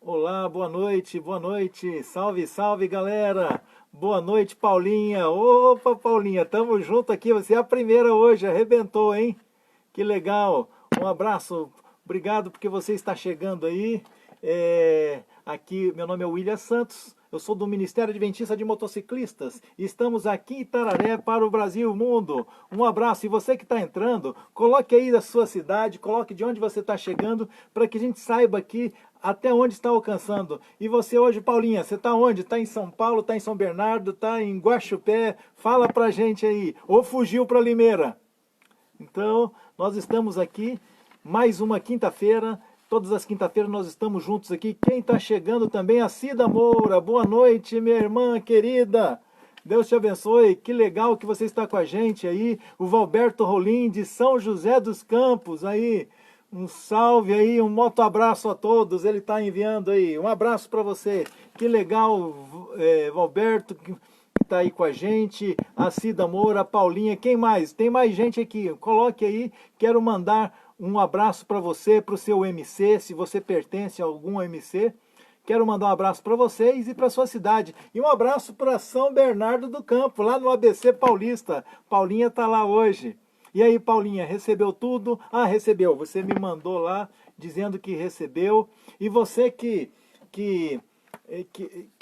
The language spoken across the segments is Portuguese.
Olá, boa noite, salve, salve galera, boa noite Paulinha, opa Paulinha, tamo junto aqui, você é a primeira hoje, arrebentou, hein? Que legal, um abraço, obrigado porque você está chegando aí, aqui meu nome é William Santos, eu sou do Ministério Adventista de Motociclistas e estamos aqui em Itararé para o Brasil e o mundo. Um abraço e você que está entrando, coloque aí da sua cidade, coloque de onde você está chegando para que a gente saiba aqui até onde está alcançando. E você hoje, Paulinha, você está onde? Está em São Paulo, está em São Bernardo, está em Guaxupé? Fala pra gente aí. Ou fugiu para Limeira? Então, nós estamos aqui, mais uma quinta-feira. Todas as quinta-feiras nós estamos juntos aqui. Quem está chegando também é a Cida Moura. Boa noite, minha irmã querida. Deus te abençoe. Que legal que você está com a gente aí. O Valberto Rolim, de São José dos Campos, aí. Um salve aí, um moto abraço a todos. Ele está enviando aí. Um abraço para você. Que legal, Valberto, que está aí com a gente. A Cida Moura, a Paulinha. Quem mais? Tem mais gente aqui. Coloque aí. Quero mandar um abraço para você, para o seu MC, se você pertence a algum MC. Quero mandar um abraço para vocês e para sua cidade. E um abraço para São Bernardo do Campo, lá no ABC Paulista. Paulinha está lá hoje. E aí, Paulinha, recebeu tudo? Ah, recebeu. Você me mandou lá dizendo que recebeu. E você que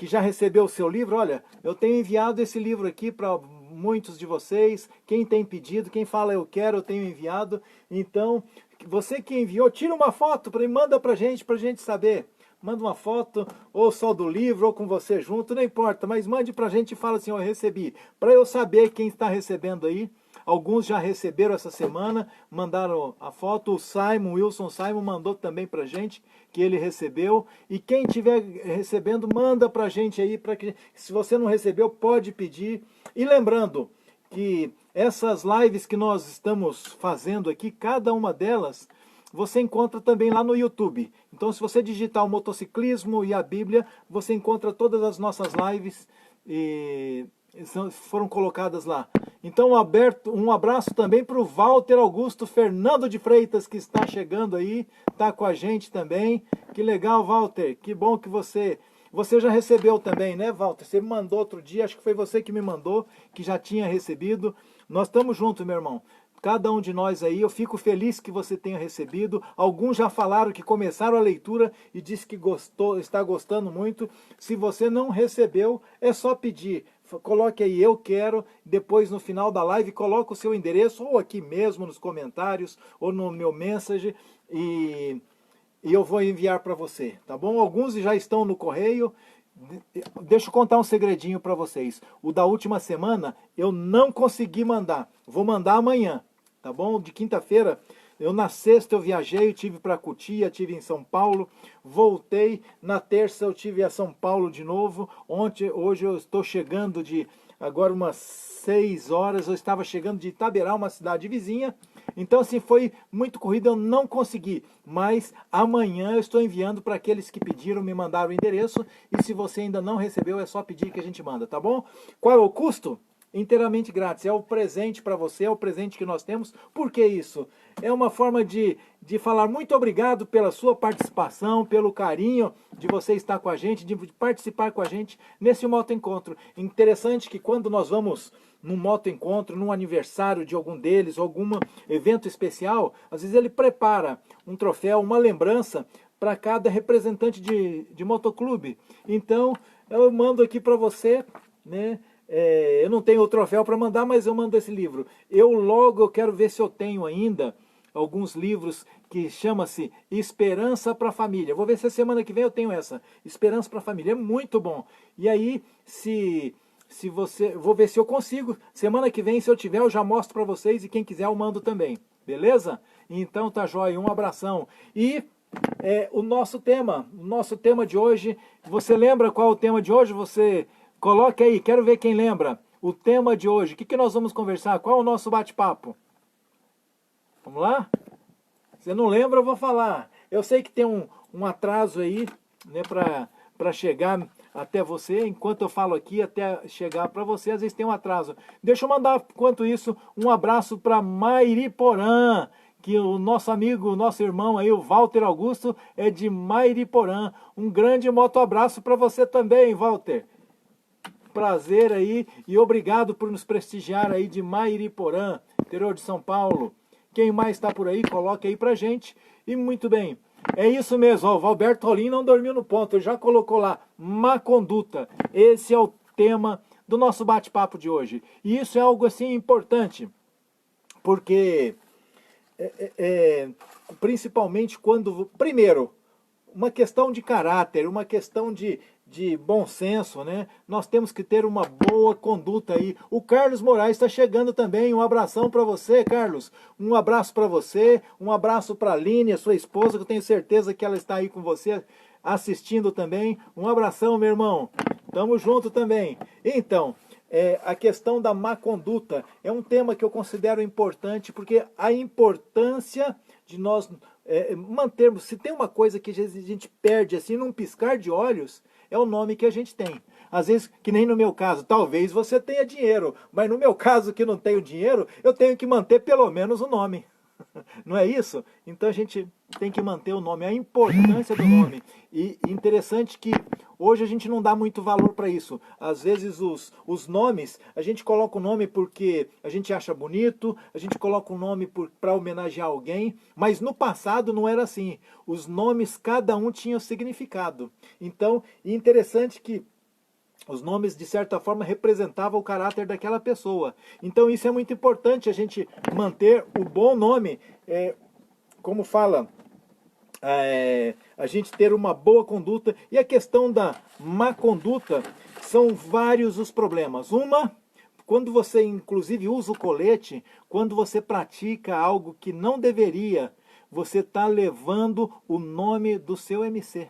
já recebeu o seu livro, olha, eu tenho enviado esse livro aqui para muitos de vocês. Quem tem pedido, quem fala eu quero, eu tenho enviado. Então, você que enviou, tira uma foto e manda para a gente saber. Manda uma foto, ou só do livro, ou com você junto, não importa, mas mande pra gente e fala assim, eu recebi. Para eu saber quem está recebendo aí. Alguns já receberam essa semana, mandaram a foto, o Wilson Simon mandou também pra gente que ele recebeu. E quem estiver recebendo, manda pra gente aí, para que se você não recebeu, pode pedir. E lembrando que essas lives que nós estamos fazendo aqui, cada uma delas, você encontra também lá no YouTube. Então, se você digitar o motociclismo e a Bíblia, você encontra todas as nossas lives e foram colocadas lá. Então, um abraço também para o Walter Augusto Fernando de Freitas, que está chegando aí, está com a gente também. Que legal, Walter, que bom que você já recebeu também, né, Walter? Você me mandou outro dia, acho que foi você que me mandou, que já tinha recebido. Nós estamos juntos, meu irmão. Cada um de nós aí, eu fico feliz que você tenha recebido. Alguns já falaram que começaram a leitura e disse que gostou, está gostando muito. Se você não recebeu, é só pedir. Coloque aí, eu quero. Depois, no final da live, coloque o seu endereço, ou aqui mesmo nos comentários, ou no meu message, e eu vou enviar para você, tá bom? Alguns já estão no correio. Deixa eu contar um segredinho para vocês. O da última semana eu não consegui mandar. Vou mandar amanhã, tá bom? De quinta-feira, na sexta eu viajei, eu tive para Cotia, tive em São Paulo, voltei. Na terça eu tive a São Paulo de novo. Hoje eu estou chegando agora umas 6 horas, eu estava chegando de Itaberá, uma cidade vizinha. Então, assim, foi muito corrido, eu não consegui. Mas amanhã eu estou enviando para aqueles que pediram, me mandaram o endereço. E se você ainda não recebeu, é só pedir que a gente manda, tá bom? Qual é o custo? Inteiramente grátis. É o presente para você, é o presente que nós temos. Por que isso? É uma forma de falar muito obrigado pela sua participação, pelo carinho de você estar com a gente, de participar com a gente nesse moto encontro. Interessante que quando nós vamos num moto encontro, num aniversário de algum deles, algum evento especial, às vezes ele prepara um troféu, uma lembrança para cada representante de motoclube. Então, eu mando aqui para você, né? Eu não tenho o troféu para mandar, mas eu mando esse livro. Eu quero ver se eu tenho ainda alguns livros que chama-se Esperança para a Família. Vou ver se a semana que vem eu tenho essa. Esperança para a Família. É muito bom. E aí, vou ver se eu consigo. Semana que vem, se eu tiver, eu já mostro para vocês. E quem quiser, eu mando também. Beleza? Então tá jóia. Um abração. E o nosso tema de hoje. Você lembra qual é o tema de hoje? Você coloque aí, quero ver quem lembra. O tema de hoje, o que nós vamos conversar? Qual é o nosso bate-papo? Vamos lá? Você não lembra, eu vou falar. Eu sei que tem um atraso aí, né, para chegar até você. Enquanto eu falo aqui, até chegar para você, às vezes tem um atraso. Deixa eu mandar, enquanto isso, um abraço para Mairiporã, que o nosso amigo, o nosso irmão aí, o Walter Augusto, é de Mairiporã. Um grande motoabraço para você também, Walter. Prazer aí e obrigado por nos prestigiar aí de Mairiporã, interior de São Paulo. Quem mais está por aí, coloque aí pra gente. E muito bem, é isso mesmo, ó, o Valberto Rolim não dormiu no ponto, já colocou lá, má conduta. Esse é o tema do nosso bate-papo de hoje. E isso é algo assim importante, porque principalmente quando, primeiro, uma questão de caráter, uma questão de bom senso, né? Nós temos que ter uma boa conduta aí. O Carlos Moraes está chegando também. Um abração para você, Carlos. Um abraço para você, um abraço para a Aline, a sua esposa, que eu tenho certeza que ela está aí com você assistindo também. Um abração, meu irmão. Tamo junto também. Então, a questão da má conduta é um tema que eu considero importante, porque a importância de nós mantermos, se tem uma coisa que a gente perde assim num piscar de olhos, é o nome que a gente tem. Às vezes, que nem no meu caso, talvez você tenha dinheiro, mas no meu caso que não tenho dinheiro, eu tenho que manter pelo menos o nome. Não é isso? Então a gente tem que manter o nome, a importância do nome. E interessante que hoje a gente não dá muito valor para isso. Às vezes os nomes, a gente coloca o nome porque a gente acha bonito, a gente coloca o nome para homenagear alguém, mas no passado não era assim. Os nomes, cada um tinha significado. Então, é interessante que os nomes, de certa forma, representavam o caráter daquela pessoa. Então isso é muito importante, a gente manter o bom nome, como fala, a gente ter uma boa conduta. E a questão da má conduta, são vários os problemas. Quando você inclusive usa o colete, quando você pratica algo que não deveria, você está levando o nome do seu MC.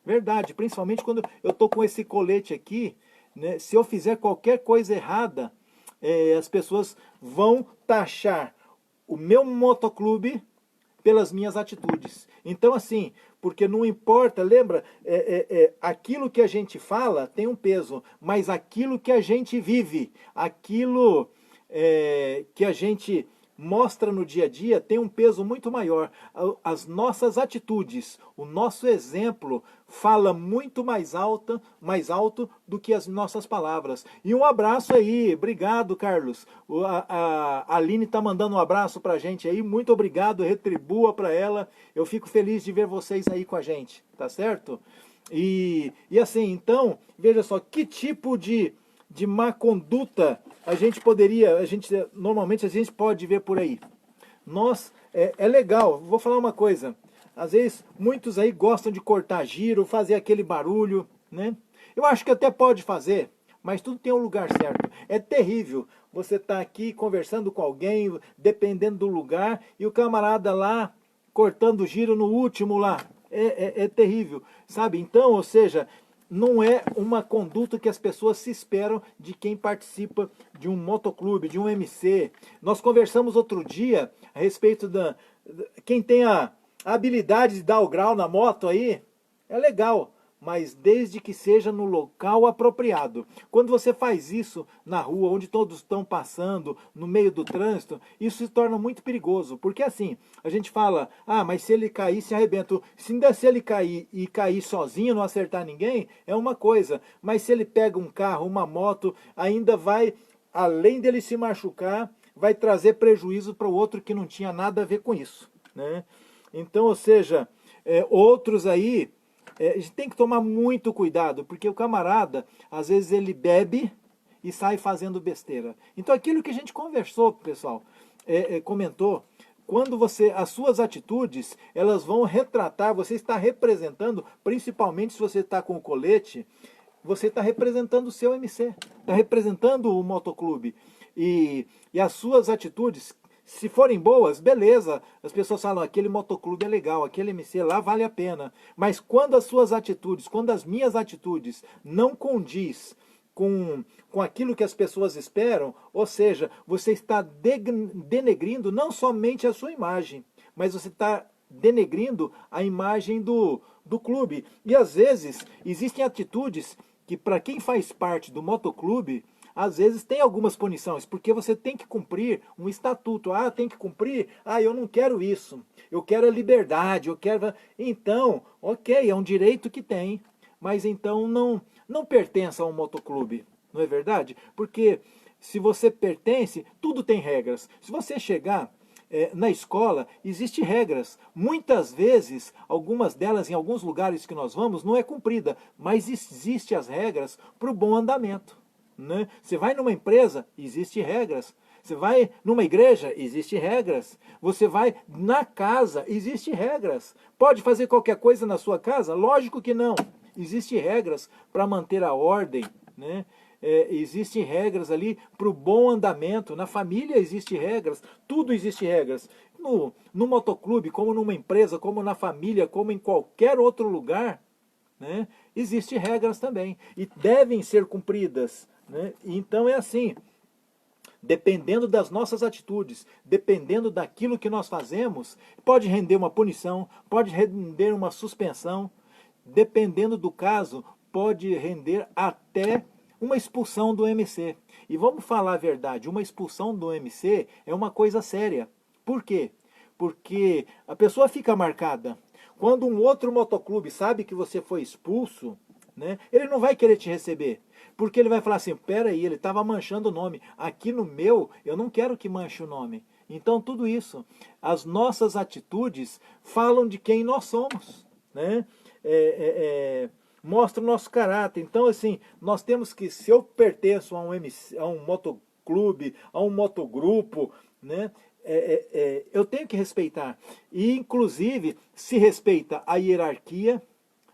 Verdade, principalmente quando eu estou com esse colete aqui, né, se eu fizer qualquer coisa errada, as pessoas vão taxar o meu motoclube pelas minhas atitudes. Então assim, porque não importa, lembra, aquilo que a gente fala tem um peso, mas aquilo que a gente vive, aquilo que a gente mostra no dia a dia tem um peso muito maior. As nossas atitudes, o nosso exemplo fala muito mais alto do que as nossas palavras. E um abraço aí, obrigado, Carlos. A Aline está mandando um abraço para a gente aí, muito obrigado, retribua para ela. Eu fico feliz de ver vocês aí com a gente, tá certo? E assim, então, veja só, que tipo de má conduta a gente poderia, normalmente a gente pode ver por aí. É legal, vou falar uma coisa, às vezes muitos aí gostam de cortar giro, fazer aquele barulho, né? Eu acho que até pode fazer, mas tudo tem um lugar certo. É terrível você estar aqui conversando com alguém, dependendo do lugar, e o camarada lá cortando giro no último lá. É terrível, sabe? Então, ou seja, não é uma conduta que as pessoas se esperam de quem participa de um motoclube, de um MC. Nós conversamos outro dia a respeito quem tem a habilidade de dar o grau na moto aí, é legal, mas desde que seja no local apropriado. Quando você faz isso na rua, onde todos estão passando, no meio do trânsito, isso se torna muito perigoso, porque assim, a gente fala, mas se ele cair, se arrebenta. Se ele cair e cair sozinho, não acertar ninguém, é uma coisa, mas se ele pega um carro, uma moto, ainda vai, além dele se machucar, vai trazer prejuízo para o outro que não tinha nada a ver com isso, né? Então, ou seja, outros aí, a gente tem que tomar muito cuidado, porque o camarada, às vezes ele bebe e sai fazendo besteira. Então aquilo que a gente conversou, pessoal, comentou, quando as suas atitudes, elas vão retratar, você está representando, principalmente se você está com o colete, você está representando o seu MC, está representando o motoclube. E as suas atitudes, se forem boas, beleza, as pessoas falam, aquele motoclube é legal, aquele MC lá vale a pena. Mas quando as suas atitudes, quando as minhas atitudes não condiz com aquilo que as pessoas esperam, ou seja, você está denegrindo não somente a sua imagem, mas você está denegrindo a imagem do clube. E às vezes existem atitudes que para quem faz parte do motoclube, às vezes tem algumas punições, porque você tem que cumprir um estatuto. Ah, tem que cumprir? Ah, eu não quero isso. Eu quero a liberdade, eu quero... Então, ok, é um direito que tem, mas então não pertence a um motoclube, não é verdade? Porque se você pertence, tudo tem regras. Se você chegar na escola, existem regras. Muitas vezes, algumas delas, em alguns lugares que nós vamos, não é cumprida, mas existem as regras para o bom andamento. Né? Você vai numa empresa, existem regras. Você vai numa igreja, existem regras. Você vai na casa, existem regras. Pode fazer qualquer coisa na sua casa? Lógico que não. Existem regras para manter a ordem, né? Existem regras ali para o bom andamento. Na família existem regras, tudo existe regras. No motoclube, como numa empresa, como na família, como em qualquer outro lugar, né? Existem regras também e devem ser cumpridas, né? Então é assim, dependendo das nossas atitudes, dependendo daquilo que nós fazemos, pode render uma punição, pode render uma suspensão, dependendo do caso, pode render até uma expulsão do MC. E vamos falar a verdade, uma expulsão do MC é uma coisa séria. Por quê? Porque a pessoa fica marcada. Quando um outro motoclube sabe que você foi expulso, né, ele não vai querer te receber. Porque ele vai falar assim, peraí, ele estava manchando o nome. Aqui no meu, eu não quero que manche o nome. Então tudo isso, as nossas atitudes falam de quem nós somos, né? Mostra o nosso caráter. Então, assim, nós temos que, se eu pertenço a um MC, a um motoclube, a um motogrupo, né, eu tenho que respeitar. E, inclusive, se respeita a hierarquia,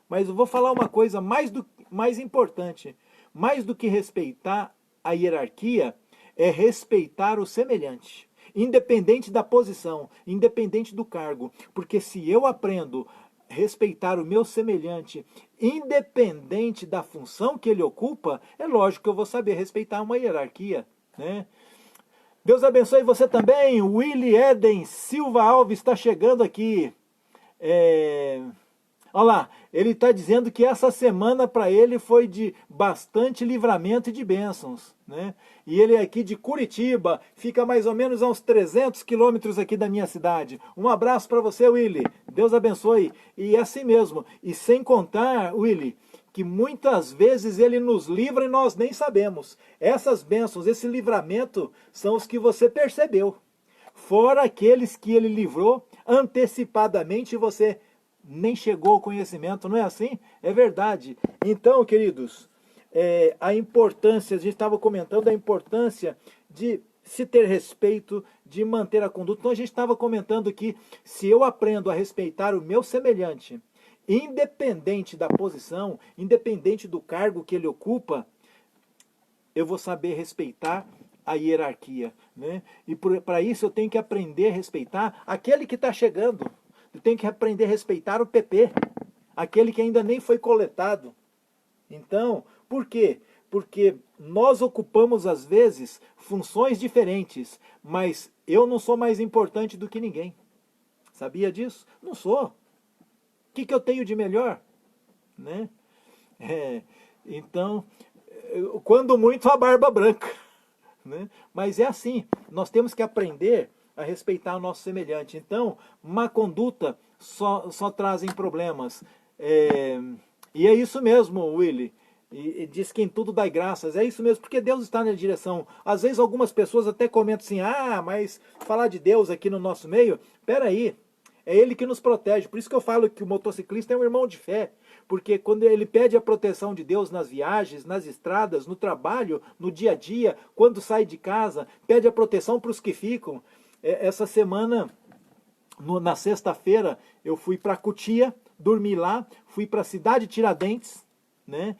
mas eu vou falar uma coisa mais importante. Mais do que respeitar a hierarquia, é respeitar o semelhante. Independente da posição, independente do cargo. Porque se eu aprendo respeitar o meu semelhante, independente da função que ele ocupa, é lógico que eu vou saber respeitar uma hierarquia, né? Deus abençoe você também. Willy Eden Silva Alves está chegando aqui. Olha lá, ele está dizendo que essa semana para ele foi de bastante livramento e de bênçãos, né? E ele é aqui de Curitiba, fica mais ou menos a uns 300 quilômetros aqui da minha cidade. Um abraço para você, Willy. Deus abençoe. E é assim mesmo. E sem contar, Willy, que muitas vezes ele nos livra e nós nem sabemos. Essas bênçãos, esse livramento, são os que você percebeu. Fora aqueles que ele livrou antecipadamente e você nem chegou ao conhecimento, não é assim? É verdade. Então, queridos, a importância, a gente estava comentando a importância de se ter respeito, de manter a conduta. Então a gente estava comentando que se eu aprendo a respeitar o meu semelhante, independente da posição, independente do cargo que ele ocupa, eu vou saber respeitar a hierarquia, né? E para isso eu tenho que aprender a respeitar aquele que está chegando. Eu tenho que aprender a respeitar o PP, aquele que ainda nem foi coletado. Então, por quê? Porque nós ocupamos, às vezes, funções diferentes, mas eu não sou mais importante do que ninguém. Sabia disso? Não sou. O que eu tenho de melhor? Né? Então, quando muito, a barba branca. Né? Mas é assim, nós temos que aprender a respeitar o nosso semelhante. Então, má conduta só trazem problemas. E é isso mesmo, Willy. E diz que em tudo dai graças. É isso mesmo, porque Deus está na direção. Às vezes algumas pessoas até comentam assim, mas falar de Deus aqui no nosso meio, peraí, é Ele que nos protege. Por isso que eu falo que o motociclista é um irmão de fé. Porque quando ele pede a proteção de Deus nas viagens, nas estradas, no trabalho, no dia a dia, quando sai de casa, pede a proteção para os que ficam. Essa semana, na sexta-feira, eu fui para Cotia, dormi lá, fui para a cidade de Tiradentes, né?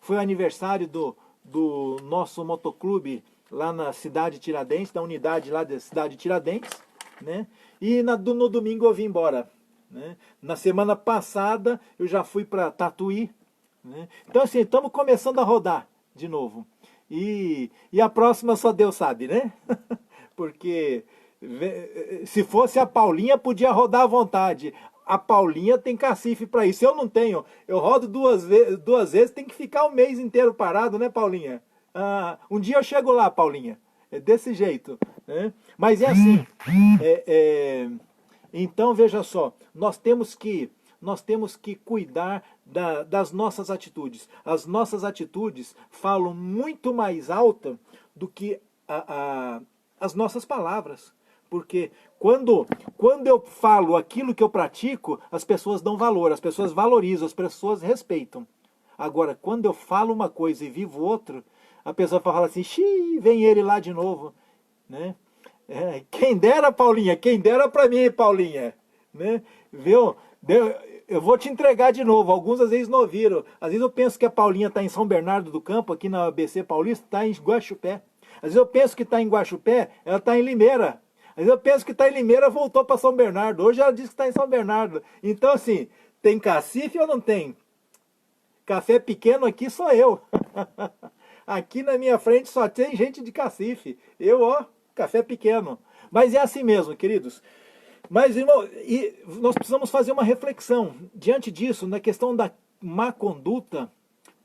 Foi o aniversário do nosso motoclube lá na cidade de Tiradentes, da unidade lá da cidade de Tiradentes, né? E no domingo eu vim embora, né? Na semana passada eu já fui para Tatuí, né? Então assim, estamos começando a rodar de novo. E a próxima só Deus sabe, né? Porque se fosse a Paulinha, podia rodar à vontade. A Paulinha tem cacife para isso. Eu não tenho. Eu rodo duas vezes, tem que ficar um mês inteiro parado, né, Paulinha? Um dia eu chego lá, Paulinha. É desse jeito, né? Mas é assim. é, é, então, veja só, nós temos que cuidar das nossas atitudes. As nossas atitudes falam muito mais alto do que as nossas palavras. Porque quando eu falo aquilo que eu pratico, as pessoas dão valor, as pessoas valorizam, as pessoas respeitam. Agora, quando eu falo uma coisa e vivo outra, a pessoa fala assim, xiii, vem ele lá de novo, né? Quem dera, Paulinha, quem dera pra mim, Paulinha, né? Viu? Eu vou te entregar de novo, alguns às vezes não ouviram. Às vezes eu penso que a Paulinha está em São Bernardo do Campo, aqui na ABC Paulista, está em Guaxupé. Às vezes eu penso que está em Guaxupé, ela está em Limeira. Às vezes eu penso que está em Limeira, voltou para São Bernardo. Hoje ela diz que está em São Bernardo. Então assim, tem cacife ou não tem? Café pequeno aqui sou eu. Aqui na minha frente só tem gente de cacife. Eu, ó, café pequeno. Mas é assim mesmo, queridos. Mas, irmão, e nós precisamos fazer uma reflexão. Diante disso, na questão da má conduta,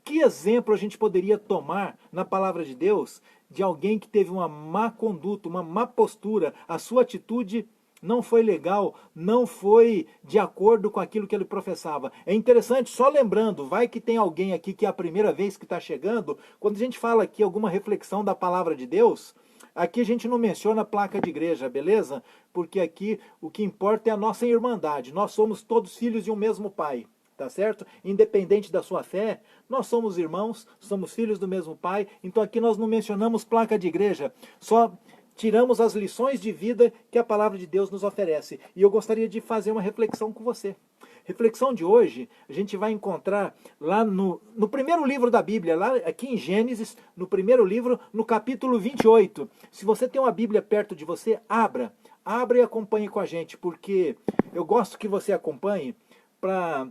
que exemplo a gente poderia tomar na palavra de Deus de alguém que teve uma má conduta, uma má postura, a sua atitude não foi legal, não foi de acordo com aquilo que ele professava. É interessante, só lembrando, vai que tem alguém aqui que é a primeira vez que está chegando, quando a gente fala aqui alguma reflexão da palavra de Deus, aqui a gente não menciona placa de igreja, beleza? Porque aqui o que importa é a nossa irmandade, nós somos todos filhos de um mesmo pai. Tá certo? Independente da sua fé, nós somos irmãos, somos filhos do mesmo pai, então aqui nós não mencionamos placa de igreja, só tiramos as lições de vida que a palavra de Deus nos oferece. E eu gostaria de fazer uma reflexão com você. Reflexão de hoje, a gente vai encontrar lá no primeiro livro da Bíblia, lá aqui em Gênesis, no primeiro livro, no capítulo 28. Se você tem uma Bíblia perto de você, abra e acompanhe com a gente, porque eu gosto que você acompanhe para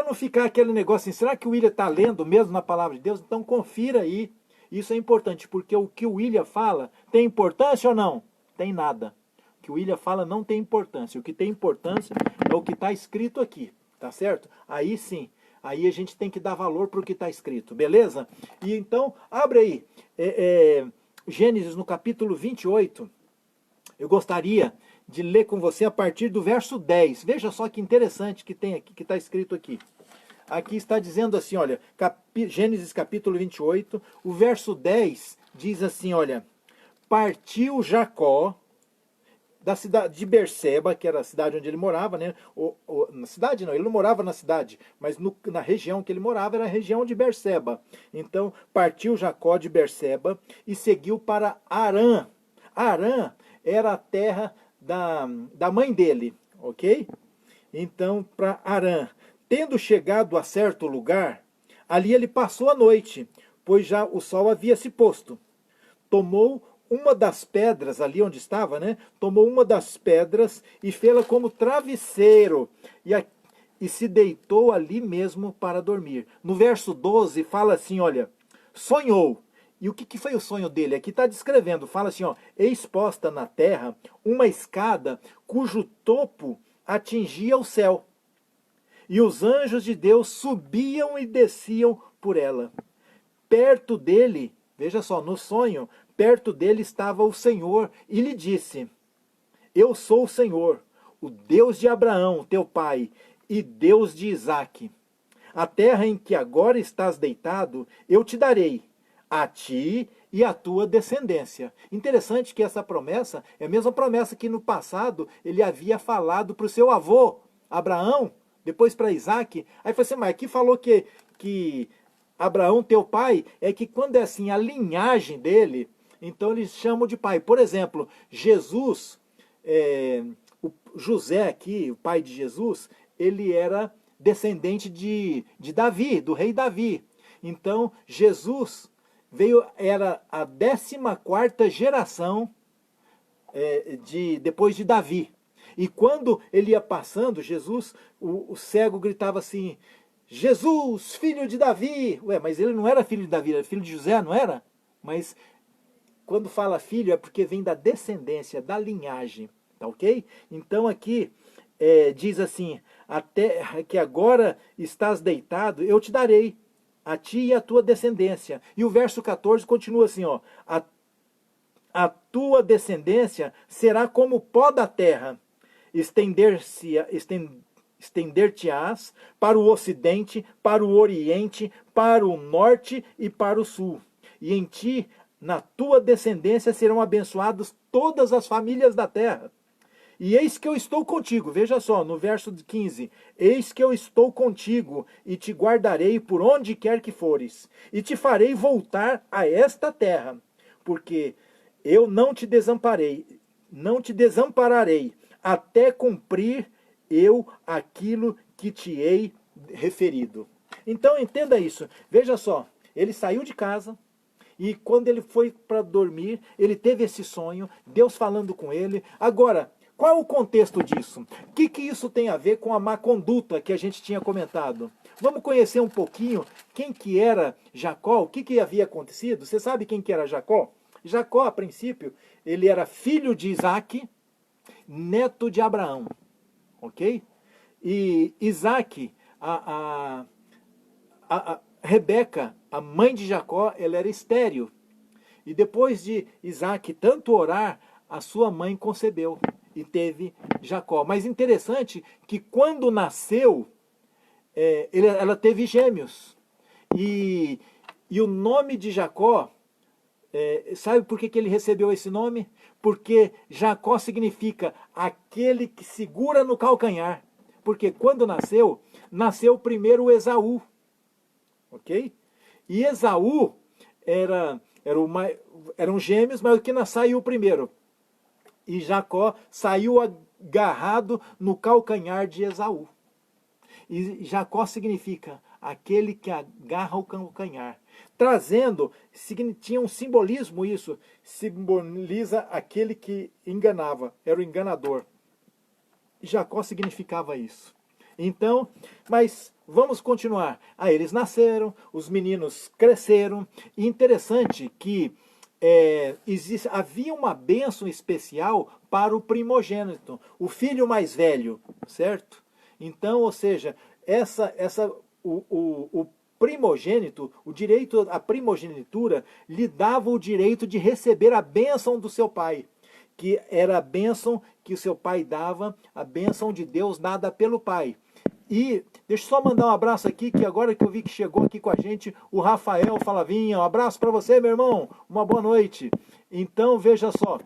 não ficar aquele negócio assim, será que o William está lendo mesmo na palavra de Deus? Então confira aí, isso é importante, porque o que o William fala tem importância ou não? Tem nada. O que o William fala não tem importância, o que tem importância é o que está escrito aqui, tá certo? Aí sim, aí a gente tem que dar valor para o que está escrito, beleza? E então, abre aí, Gênesis no capítulo 28, eu gostaria de ler com você a partir do verso 10. Veja só que interessante que tem aqui, que está escrito aqui. Aqui está dizendo assim, olha, Gênesis capítulo 28, o verso 10 diz assim, olha, partiu Jacó da cidade de Berseba, que era a cidade onde ele morava, né? Na cidade não, ele não morava na cidade, mas na região que ele morava era a região de Berseba. Então, partiu Jacó de Berseba e seguiu para Harã. Harã era a terra da mãe dele, ok? Então, para Harã. Tendo chegado a certo lugar, ali ele passou a noite, pois já o sol havia se posto. Tomou uma das pedras, ali onde estava, né? Tomou uma das pedras e fê-la como travesseiro, e se deitou ali mesmo para dormir. No verso 12 fala assim, olha, sonhou. E o que foi o sonho dele? Aqui está descrevendo, fala assim, ó, eis posta na terra uma escada cujo topo atingia o céu. E os anjos de Deus subiam e desciam por ela. Perto dele, veja só, no sonho, perto dele estava o Senhor e lhe disse, eu sou o Senhor, o Deus de Abraão, teu pai, e Deus de Isaque. A terra em que agora estás deitado, eu te darei, a ti e à tua descendência. Interessante que essa promessa é a mesma promessa que no passado ele havia falado para o seu avô, Abraão, depois para Isaque. Aí foi assim, mas aqui falou que Abraão, teu pai, é que quando é assim a linhagem dele, então eles chamam de pai. Por exemplo, Jesus, o José aqui, o pai de Jesus, ele era descendente de Davi, do rei Davi. Então, Jesus era a 14ª geração depois de Davi. E quando ele ia passando, Jesus, o cego gritava assim, Jesus, filho de Davi. Ué, mas ele não era filho de Davi, era filho de José, não era? Mas quando fala filho é porque vem da descendência, da linhagem, tá ok? Então aqui diz assim, até que agora estás deitado, eu te darei a ti e a tua descendência. E o verso 14 continua assim, ó, a tua descendência será como o pó da terra, estender-te-ás para o ocidente, para o oriente, para o norte e para o sul. E em ti, na tua descendência, serão abençoadas todas as famílias da terra. E eis que eu estou contigo, veja só, no verso 15, eis que eu estou contigo e te guardarei por onde quer que fores, e te farei voltar a esta terra, porque eu não te desampararei, até cumprir eu aquilo que te hei referido. Então entenda isso, veja só, ele saiu de casa, e quando ele foi para dormir, ele teve esse sonho, Deus falando com ele. Agora, qual é o contexto disso? O que isso tem a ver com a má conduta que a gente tinha comentado? Vamos conhecer um pouquinho quem que era Jacó, o que havia acontecido? Você sabe quem que era Jacó? Jacó, a princípio, ele era filho de Isaac, neto de Abraão, ok? E Isaac, Rebeca, a mãe de Jacó, ela era estéril. E depois de Isaac tanto orar, a sua mãe concebeu e teve Jacó. Mas interessante que quando nasceu, ela teve gêmeos. E o nome de Jacó, sabe por que ele recebeu esse nome? Porque Jacó significa aquele que segura no calcanhar. Porque quando nasceu primeiro Esaú. Ok? E Esaú eram gêmeos, mas o que saiu primeiro? E Jacó saiu agarrado no calcanhar de Esaú. E Jacó significa aquele que agarra o calcanhar. Trazendo, tinha um simbolismo isso, simboliza aquele que enganava, era o enganador. E Jacó significava isso. Então, mas vamos continuar. Eles nasceram, os meninos cresceram. E interessante que havia uma bênção especial para o primogênito, o filho mais velho, certo? Então, ou seja, o primogênito, o direito à primogenitura, lhe dava o direito de receber a bênção do seu pai, que era a bênção que o seu pai dava, a bênção de Deus dada pelo pai. E deixa eu só mandar um abraço aqui, que agora que eu vi que chegou aqui com a gente o Rafael Falavinha. Um abraço para você, meu irmão. Uma boa noite. Então, veja só.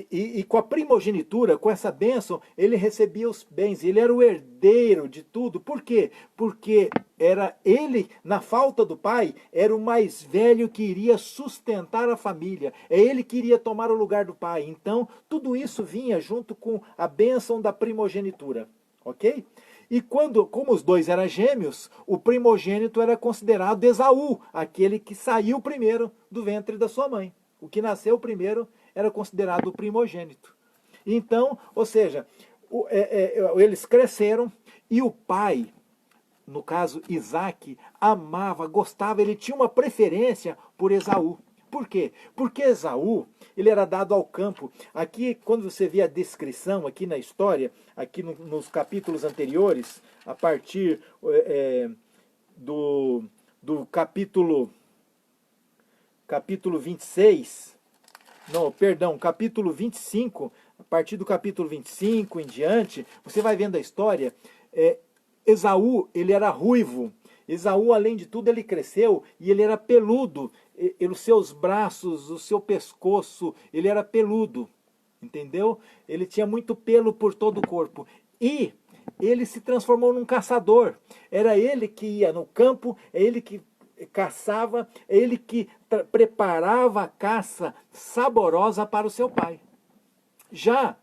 E com a primogenitura, com essa bênção, ele recebia os bens. Ele era o herdeiro de tudo. Por quê? Porque era ele, na falta do pai, era o mais velho que iria sustentar a família. É ele que iria tomar o lugar do pai. Então, tudo isso vinha junto com a bênção da primogenitura. Ok? E como os dois eram gêmeos, o primogênito era considerado Esaú, aquele que saiu primeiro do ventre da sua mãe. O que nasceu primeiro era considerado o primogênito. Então, ou seja, eles cresceram e o pai, no caso Isaac, amava, gostava, ele tinha uma preferência por Esaú. Por quê? Porque Esaú, ele era dado ao campo. Aqui, quando você vê a descrição aqui na história, aqui nos capítulos anteriores, a partir do capítulo 26, não, perdão, capítulo 25, a partir do capítulo 25 em diante, você vai vendo a história. Esaú, ele era ruivo. Esaú, além de tudo, ele cresceu e ele era peludo. Os seus braços, o seu pescoço, ele era peludo, entendeu? Ele tinha muito pelo por todo o corpo. E ele se transformou num caçador. Era ele que ia no campo, é ele que caçava, é ele que preparava a caça saborosa para o seu pai. Já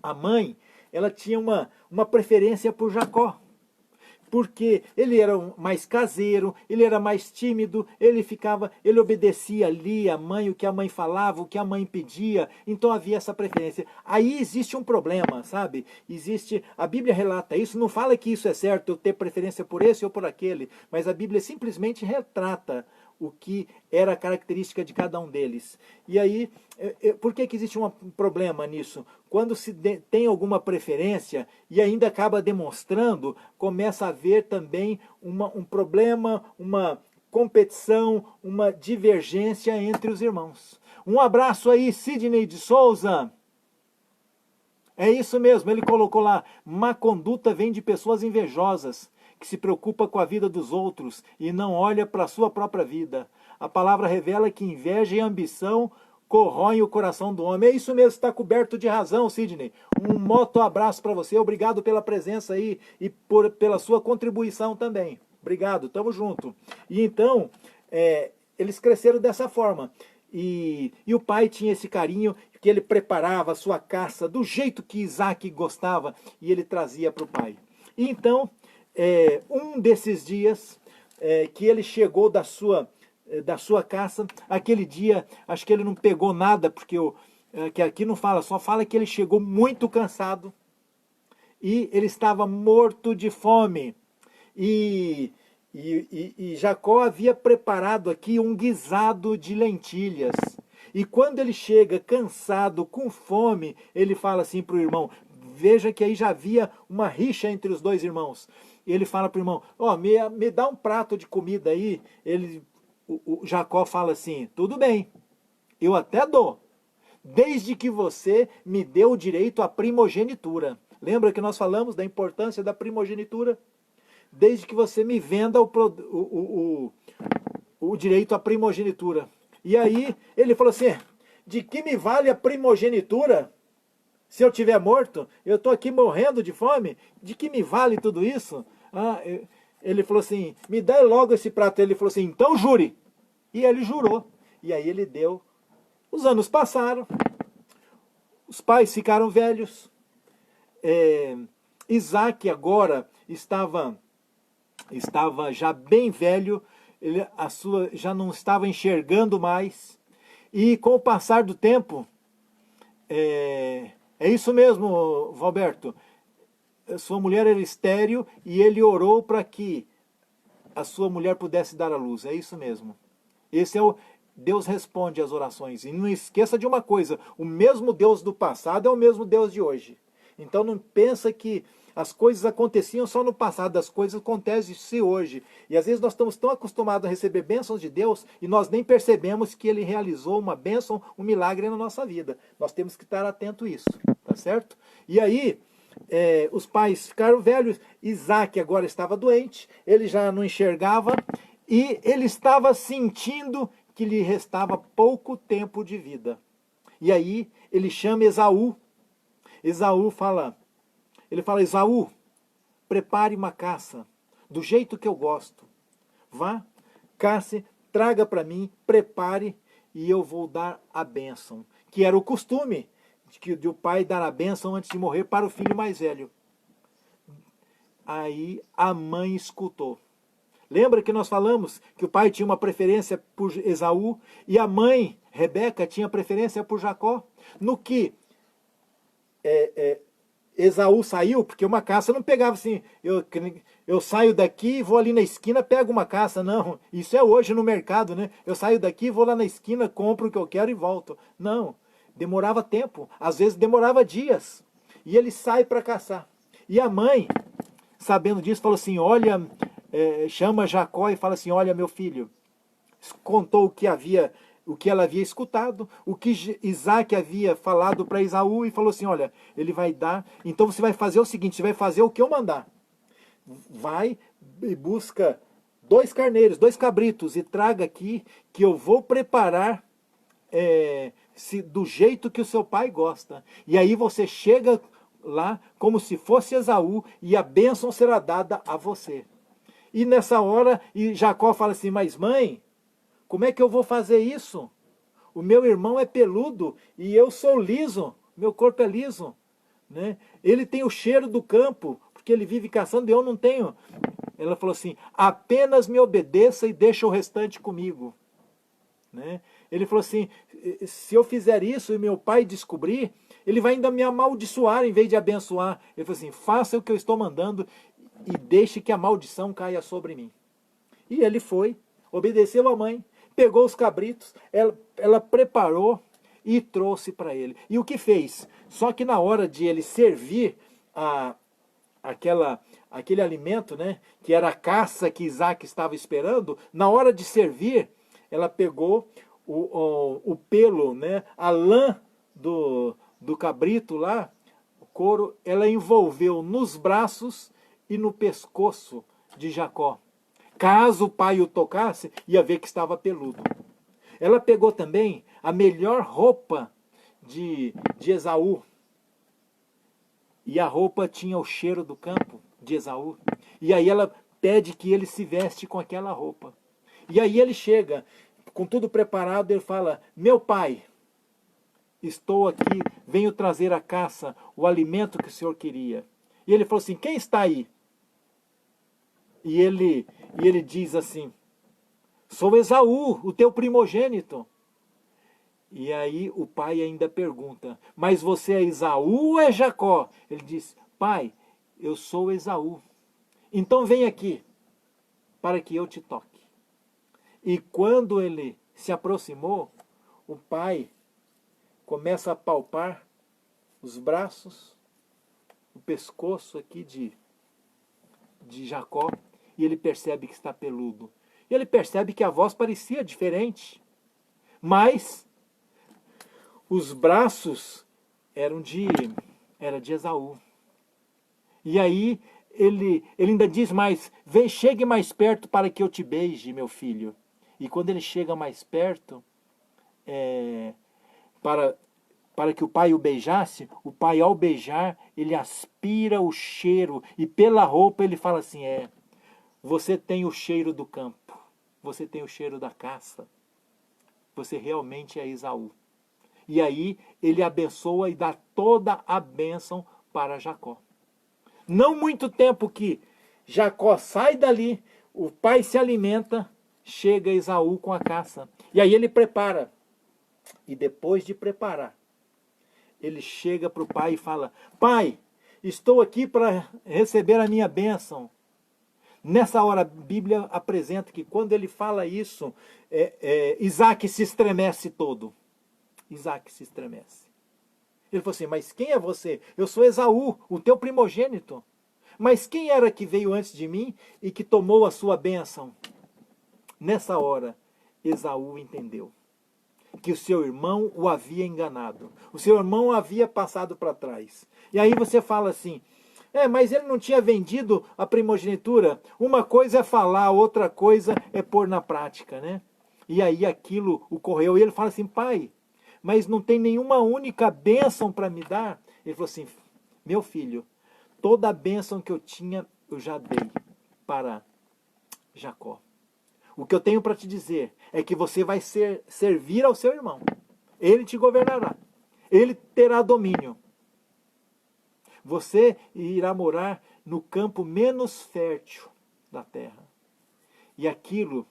a mãe, ela tinha uma preferência por Jacó. Porque ele era mais caseiro, ele era mais tímido, ele obedecia ali a mãe, o que a mãe falava, o que a mãe pedia, então havia essa preferência. Aí existe um problema, sabe? A Bíblia relata isso, não fala que isso é certo, eu ter preferência por esse ou por aquele, mas a Bíblia simplesmente retrata o que era a característica de cada um deles. E aí, por que existe um problema nisso? Quando tem alguma preferência e ainda acaba demonstrando, começa a haver também um problema, uma competição, uma divergência entre os irmãos. Um abraço aí, Sidney de Souza. É isso mesmo, ele colocou lá, má conduta vem de pessoas invejosas, que se preocupa com a vida dos outros e não olha para a sua própria vida. A palavra revela que inveja e ambição corroem o coração do homem. É isso mesmo, está coberto de razão, Sidney. Um moto abraço para você, obrigado pela presença aí e pela sua contribuição também. Obrigado, tamo junto. E então, eles cresceram dessa forma. E o pai tinha esse carinho que ele preparava a sua caça do jeito que Isaac gostava e ele trazia para o pai. E então, um desses dias que ele chegou da sua caça, aquele dia, acho que ele não pegou nada, porque que aqui não fala, só fala que ele chegou muito cansado e ele estava morto de fome. E Jacó havia preparado aqui um guisado de lentilhas. E quando ele chega cansado, com fome, ele fala assim para o irmão, veja que aí já havia uma rixa entre os dois irmãos. Ele fala para o irmão, me dá um prato de comida aí. O Jacó fala assim, tudo bem, eu até dou, desde que você me dê o direito à primogenitura. Lembra que nós falamos da importância da primogenitura? Desde que você me venda o direito à primogenitura. E aí ele falou assim, de que me vale a primogenitura se eu estiver morto? Eu estou aqui morrendo de fome? De que me vale tudo isso? Ele falou assim, me dá logo esse prato. Ele falou assim, então jure. E ele jurou. E aí ele deu. Os anos passaram, os pais ficaram velhos. Isaac agora estava já bem velho, já não estava enxergando mais, e com o passar do tempo, é isso mesmo, Valberto, sua mulher era estéril e ele orou para que a sua mulher pudesse dar à luz, é isso mesmo. Deus responde às orações, e não esqueça de uma coisa, o mesmo Deus do passado é o mesmo Deus de hoje. Então não pensa que as coisas aconteciam só no passado, as coisas acontecem hoje. E às vezes nós estamos tão acostumados a receber bênçãos de Deus e nós nem percebemos que Ele realizou uma bênção, um milagre na nossa vida. Nós temos que estar atento a isso, tá certo? E aí, os pais ficaram velhos, Isaac agora estava doente, ele já não enxergava e ele estava sentindo que lhe restava pouco tempo de vida. E aí ele chama Esaú. Esaú fala... Ele fala, Esaú, prepare uma caça, do jeito que eu gosto. Vá, caça, traga para mim, prepare, e eu vou dar a bênção. Que era o costume de o pai dar a bênção antes de morrer para o filho mais velho. Aí a mãe escutou. Lembra que nós falamos que o pai tinha uma preferência por Esaú, e a mãe, Rebeca, tinha preferência por Jacó? No que... Esaú saiu, porque uma caça não pegava assim, eu saio daqui, vou ali na esquina, pego uma caça, não, isso é hoje no mercado, né? Eu saio daqui, vou lá na esquina, compro o que eu quero e volto. Não, demorava tempo, às vezes demorava dias, e ele sai para caçar. E a mãe, sabendo disso, falou assim, olha, chama Jacó e fala assim, olha meu filho, contou o que ela havia escutado, o que Isaac havia falado para Esaú, e falou assim, olha, ele vai dar, então você vai fazer o seguinte, você vai fazer o que eu mandar. Vai e busca 2 carneiros, 2 cabritos, e traga aqui, que eu vou preparar do jeito que o seu pai gosta. E aí você chega lá como se fosse Esaú, e a bênção será dada a você. E nessa hora, Jacó fala assim, mas mãe, como é que eu vou fazer isso? O meu irmão é peludo e eu sou liso, meu corpo é liso. Né? Ele tem o cheiro do campo, porque ele vive caçando e eu não tenho. Ela falou assim, apenas me obedeça e deixa o restante comigo. Né? Ele falou assim, se eu fizer isso e meu pai descobrir, ele vai ainda me amaldiçoar em vez de abençoar. Ele falou assim, faça o que eu estou mandando e deixe que a maldição caia sobre mim. E ele foi obedeceu a mãe, pegou os cabritos, ela preparou e trouxe para ele. E o que fez? Só que na hora de ele servir aquele alimento, né, que era a caça que Isaac estava esperando, na hora de servir, ela pegou o pelo, né, a lã do cabrito lá, o couro, ela envolveu nos braços e no pescoço de Jacó. Caso o pai o tocasse, ia ver que estava peludo. Ela pegou também a melhor roupa de Esaú. E a roupa tinha o cheiro do campo de Esaú. E aí ela pede que ele se veste com aquela roupa. E aí ele chega, com tudo preparado, ele fala: meu pai, estou aqui, venho trazer a caça, o alimento que o senhor queria. E ele falou assim: quem está aí? E ele diz assim: sou Esaú, o teu primogênito. E aí o pai ainda pergunta: mas você é Esaú ou é Jacó? Ele diz: pai, eu sou Esaú. Então vem aqui, para que eu te toque. E quando ele se aproximou, o pai começa a palpar os braços, o pescoço aqui de Jacó, e ele percebe que está peludo. E ele percebe que a voz parecia diferente, mas os braços era de Esaú. E aí ele ainda diz mais: vem, chegue mais perto para que eu te beije, meu filho. E quando ele chega mais perto, para que o pai o beijasse, o pai, ao beijar, ele aspira o cheiro, e pela roupa ele fala assim: você tem o cheiro do campo, você tem o cheiro da caça, você realmente é Esaú. E aí ele abençoa e dá toda a bênção para Jacó. Não muito tempo que Jacó sai dali, o pai se alimenta, chega Esaú com a caça. E aí ele prepara. E depois de preparar, ele chega para o pai e fala: pai, estou aqui para receber a minha bênção. Nessa hora a Bíblia apresenta que quando ele fala isso, Isaac se estremece todo. Isaac se estremece. Ele falou assim: mas quem é você? Eu sou Esaú, o teu primogênito. Mas quem era que veio antes de mim e que tomou a sua bênção? Nessa hora, Esaú entendeu que o seu irmão o havia enganado. O seu irmão havia passado para trás. E aí você fala assim: mas ele não tinha vendido a primogenitura. Uma coisa é falar, outra coisa é pôr na prática, né? E aí aquilo ocorreu. E ele fala assim: pai, mas não tem nenhuma única bênção para me dar? Ele falou assim: meu filho, toda a bênção que eu tinha, eu já dei para Jacó. O que eu tenho para te dizer é que você vai servir ao seu irmão. Ele te governará. Ele terá domínio. Você irá morar no campo menos fértil da terra. E aquilo,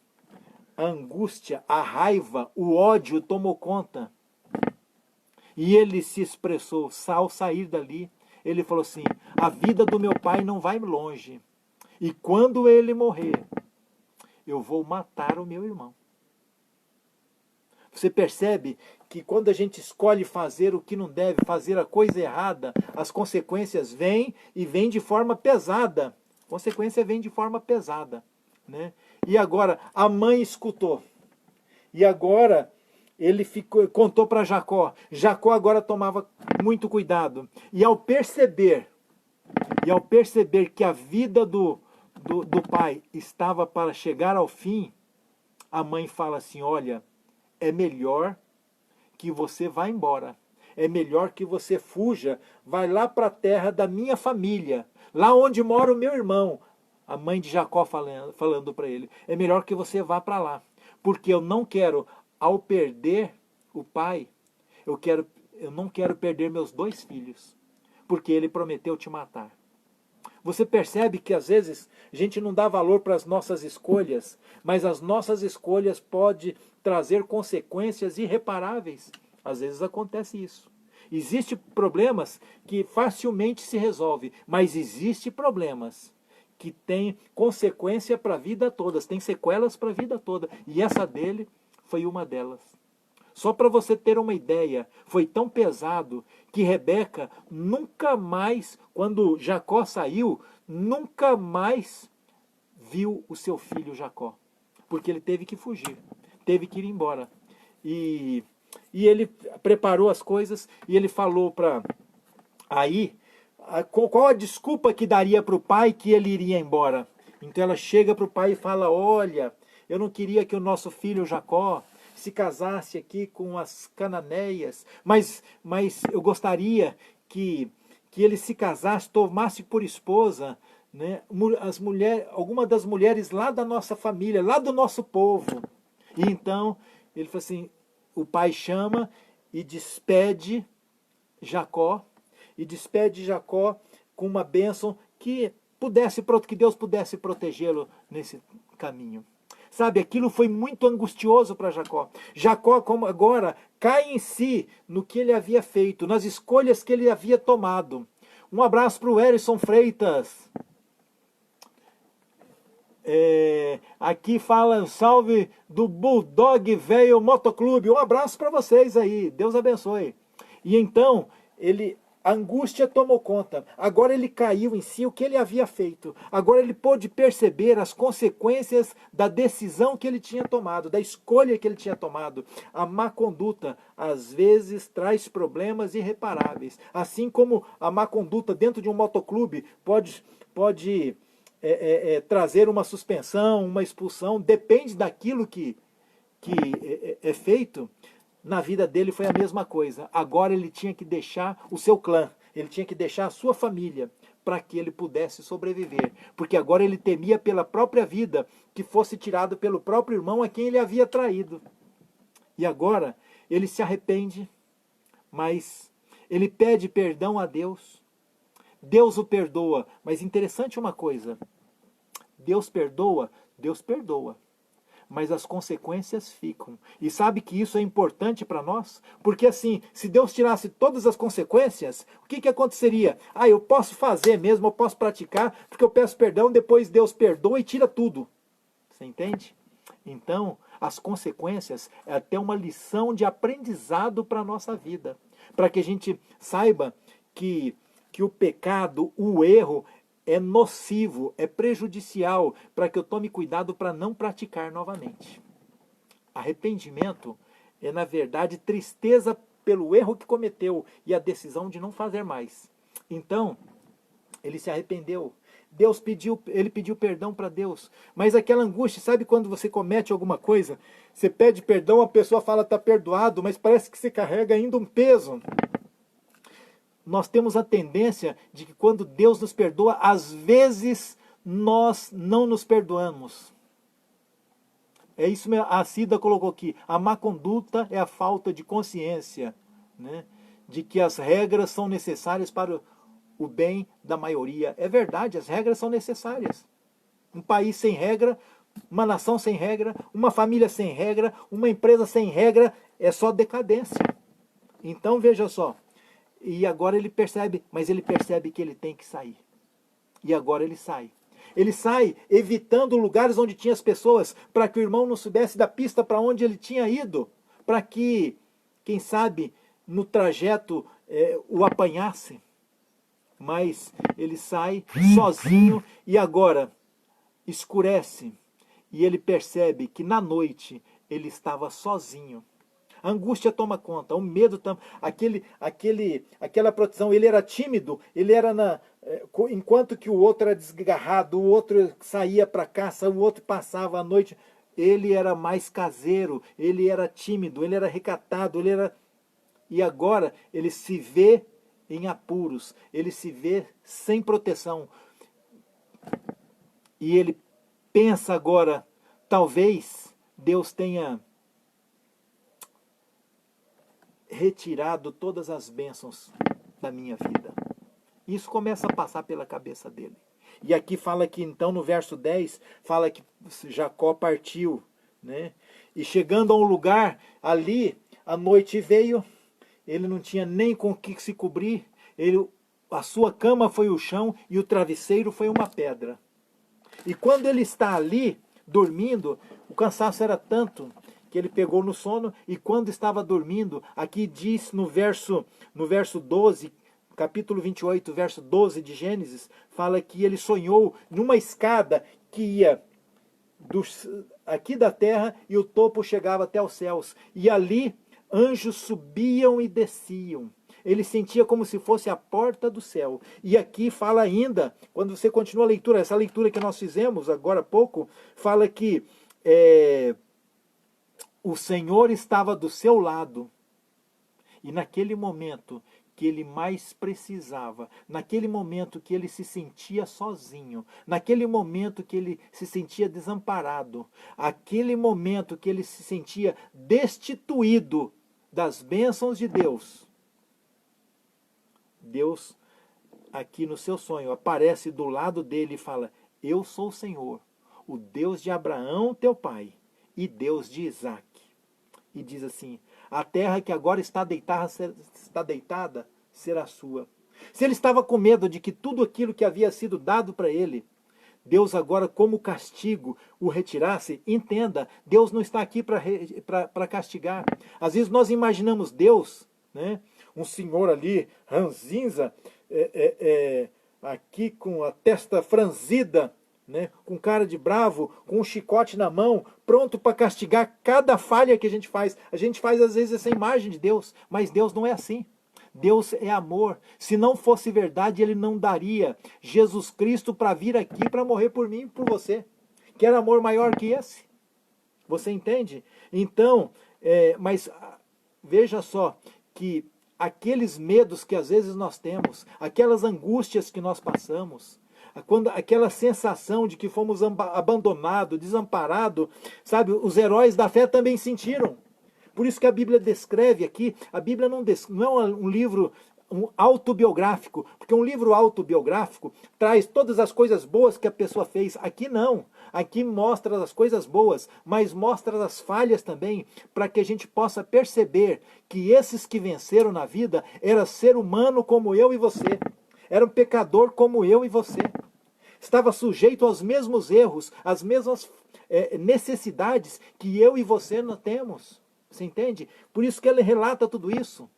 a angústia, a raiva, o ódio tomou conta. E ele se expressou, ao sair dali, ele falou assim: a vida do meu pai não vai longe. E quando ele morrer, eu vou matar o meu irmão. Você percebe que quando a gente escolhe fazer o que não deve, fazer a coisa errada, as consequências vêm e vêm de forma pesada. A consequência vem de forma pesada, né? E agora, a mãe escutou. E agora, ele contou para Jacó. Jacó agora tomava muito cuidado. E ao perceber que a vida do pai estava para chegar ao fim, a mãe fala assim: olha, é melhor que você vá embora. É melhor que você fuja, vai lá para a terra da minha família, lá onde mora o meu irmão. A mãe de Jacó falando para ele: é melhor que você vá para lá, porque eu não quero, ao perder o pai, eu não quero perder meus 2 filhos, porque ele prometeu te matar. Você percebe que às vezes a gente não dá valor para as nossas escolhas, mas as nossas escolhas podem trazer consequências irreparáveis. Às vezes acontece isso. Existem problemas que facilmente se resolvem, mas existem problemas que tem consequência para a vida toda, tem sequelas para a vida toda. E essa dele foi uma delas. Só para você ter uma ideia, foi tão pesado que Rebeca nunca mais, quando Jacó saiu, nunca mais viu o seu filho Jacó. Porque ele teve que fugir, teve que ir embora. E ele preparou as coisas e ele falou para... Aí, qual a desculpa que daria para o pai que ele iria embora? Então ela chega para o pai e fala, olha, eu não queria que o nosso filho Jacó se casasse aqui com as cananeias, mas eu gostaria que ele se casasse, tomasse por esposa, né, alguma das mulheres lá da nossa família, lá do nosso povo. E então ele falou assim, o pai chama e despede Jacó com uma bênção que Deus pudesse protegê-lo nesse caminho. Sabe, aquilo foi muito angustioso para Jacó. Jacó, como agora, cai em si no que ele havia feito, nas escolhas que ele havia tomado. Um abraço para o Erison Freitas. Aqui fala o salve do Bulldog Velho Motoclube. Um abraço para vocês aí. Deus abençoe. E então, a angústia tomou conta. Agora ele caiu em si o que ele havia feito. Agora ele pôde perceber as consequências da decisão que ele tinha tomado, da escolha que ele tinha tomado. A má conduta, às vezes, traz problemas irreparáveis. Assim como a má conduta dentro de um motoclube pode trazer uma suspensão, uma expulsão, depende daquilo que é feito. Na vida dele foi a mesma coisa. Agora ele tinha que deixar o seu clã, ele tinha que deixar a sua família para que ele pudesse sobreviver. Porque agora ele temia pela própria vida que fosse tirado pelo próprio irmão a quem ele havia traído. E agora ele se arrepende, mas ele pede perdão a Deus. Deus o perdoa. Mas interessante uma coisa, Deus perdoa, mas as consequências ficam. E sabe que isso é importante para nós? Porque assim, se Deus tirasse todas as consequências, o que aconteceria? Eu posso fazer mesmo, eu posso praticar, porque eu peço perdão, depois Deus perdoa e tira tudo. Você entende? Então, as consequências é até uma lição de aprendizado para a nossa vida. Para que a gente saiba que o pecado, o erro, é nocivo, é prejudicial, para que eu tome cuidado para não praticar novamente. Arrependimento é, na verdade, tristeza pelo erro que cometeu e a decisão de não fazer mais. Então, ele se arrependeu. Ele pediu perdão para Deus. Mas aquela angústia, sabe quando você comete alguma coisa, você pede perdão, a pessoa fala está perdoado, mas parece que você carrega ainda um peso. Nós temos a tendência de que quando Deus nos perdoa, às vezes nós não nos perdoamos. É isso mesmo, a Cida colocou aqui. A má conduta é a falta de consciência, né, de que as regras são necessárias para o bem da maioria. É verdade, as regras são necessárias. Um país sem regra, uma nação sem regra, uma família sem regra, uma empresa sem regra, é só decadência. Então veja só. E agora ele percebe, mas ele percebe que ele tem que sair. E agora ele sai. Ele sai evitando lugares onde tinha as pessoas, para que o irmão não soubesse da pista para onde ele tinha ido. Para que, quem sabe, no trajeto o apanhasse. Mas ele sai sozinho e agora escurece. E ele percebe que na noite ele estava sozinho. A angústia toma conta, o medo toma, aquela proteção. Ele era tímido, ele era enquanto que o outro era desgarrado, o outro saía para caça, o outro passava a noite, ele era mais caseiro, ele era tímido, ele era recatado, e agora ele se vê em apuros, ele se vê sem proteção. E ele pensa agora, talvez Deus tenha retirado todas as bênçãos da minha vida. Isso começa a passar pela cabeça dele. E aqui fala que, então, no verso 10, fala que Jacó partiu, né? E chegando a um lugar, ali, a noite veio, ele não tinha nem com o que se cobrir, a sua cama foi o chão e o travesseiro foi uma pedra. E quando ele está ali, dormindo, o cansaço era tanto que ele pegou no sono, e quando estava dormindo, aqui diz no verso 12, capítulo 28, verso 12 de Gênesis, fala que ele sonhou numa escada que ia aqui da terra e o topo chegava até os céus. E ali anjos subiam e desciam. Ele sentia como se fosse a porta do céu. E aqui fala ainda, quando você continua a leitura, essa leitura que nós fizemos agora há pouco, fala que o Senhor estava do seu lado. E naquele momento que ele mais precisava, naquele momento que ele se sentia sozinho, naquele momento que ele se sentia desamparado, aquele momento que ele se sentia destituído das bênçãos de Deus, Deus, aqui no seu sonho, aparece do lado dele e fala: eu sou o Senhor, o Deus de Abraão, teu pai, e Deus de Isaac. E diz assim: a terra que agora está deitada será sua. Se ele estava com medo de que tudo aquilo que havia sido dado para ele, Deus agora, como castigo, o retirasse, entenda, Deus não está aqui para castigar. Às vezes nós imaginamos Deus, né, um senhor ali, ranzinza, aqui com a testa franzida, né, com cara de bravo, com um chicote na mão, pronto para castigar cada falha que a gente faz. A gente faz às vezes essa imagem de Deus, mas Deus não é assim. Deus é amor. Se não fosse verdade, ele não daria Jesus Cristo para vir aqui para morrer por mim e por você. Quer amor maior que esse? Você entende? Então, mas veja só que aqueles medos que às vezes nós temos, aquelas angústias que nós passamos, aquela sensação de que fomos abandonados, desamparados, sabe, os heróis da fé também sentiram. Por isso que a Bíblia descreve aqui, a Bíblia não é um livro autobiográfico, porque um livro autobiográfico traz todas as coisas boas que a pessoa fez. Aqui não, aqui mostra as coisas boas, mas mostra as falhas também, para que a gente possa perceber que esses que venceram na vida era ser humano como eu e você, era um pecador como eu e você, estava sujeito aos mesmos erros, às mesmas necessidades que eu e você não temos. Você entende? Por isso que ele relata tudo isso,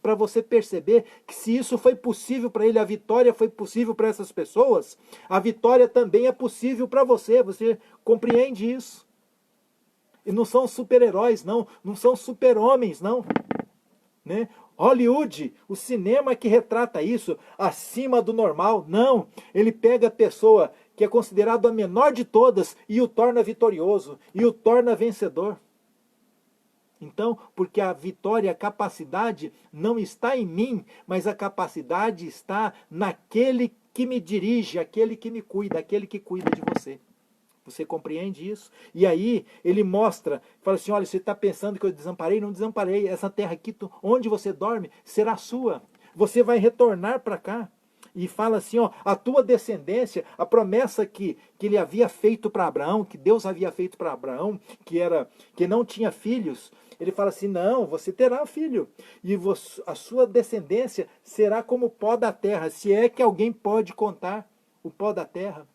para você perceber que se isso foi possível para ele, a vitória foi possível para essas pessoas, a vitória também é possível para você. Você compreende isso? E não são super-heróis, não são super-homens, não. Né? Hollywood, o cinema que retrata isso, acima do normal, não. Ele pega a pessoa que é considerada a menor de todas e o torna vitorioso, e o torna vencedor. Então, porque a vitória, a capacidade não está em mim, mas a capacidade está naquele que me dirige, aquele que me cuida, aquele que cuida de você. Você compreende isso? E aí ele mostra, fala assim: olha, você está pensando que eu desamparei? Não desamparei. Essa terra aqui, onde você dorme, será sua. Você vai retornar para cá. E fala assim, ó, a tua descendência, a promessa que ele havia feito para Abraão, que Deus havia feito para Abraão, que não tinha filhos, ele fala assim: não, você terá filho, e a sua descendência será como o pó da terra, se é que alguém pode contar o pó da terra.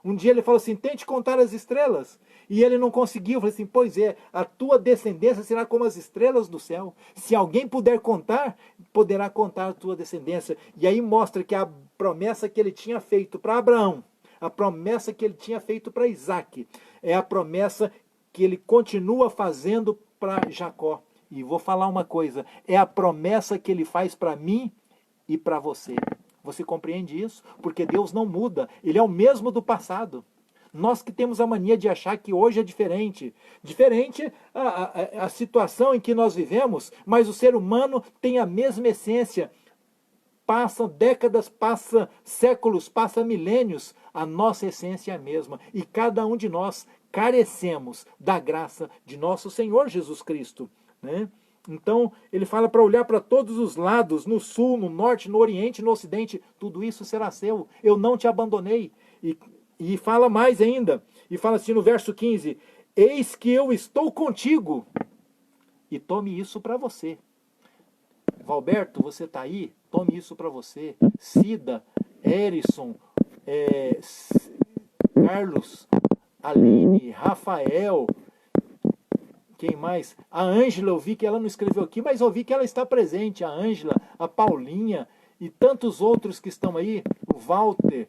Um dia ele falou assim: tente contar as estrelas. E ele não conseguiu. Eu falei assim: pois é, a tua descendência será como as estrelas do céu. Se alguém puder contar, poderá contar a tua descendência. E aí mostra que a promessa que ele tinha feito para Abraão, a promessa que ele tinha feito para Isaac, é a promessa que ele continua fazendo para Jacó. E vou falar uma coisa: é a promessa que ele faz para mim e para você. Você compreende isso? Porque Deus não muda, Ele é o mesmo do passado. Nós que temos a mania de achar que hoje é diferente. Diferente a situação em que nós vivemos, mas o ser humano tem a mesma essência. Passam décadas, passa séculos, passa milênios, a nossa essência é a mesma. E cada um de nós carecemos da graça de nosso Senhor Jesus Cristo, né? Então, ele fala para olhar para todos os lados, no sul, no norte, no oriente, no ocidente, tudo isso será seu, eu não te abandonei. E fala mais ainda, e fala assim no verso 15, eis que eu estou contigo, e tome isso para você. Valberto, você está aí? Tome isso para você. Cida, Erison, Carlos, Aline, Rafael, quem mais? A Ângela, eu vi que ela não escreveu aqui, mas eu vi que ela está presente. A Ângela, a Paulinha e tantos outros que estão aí, o Walter,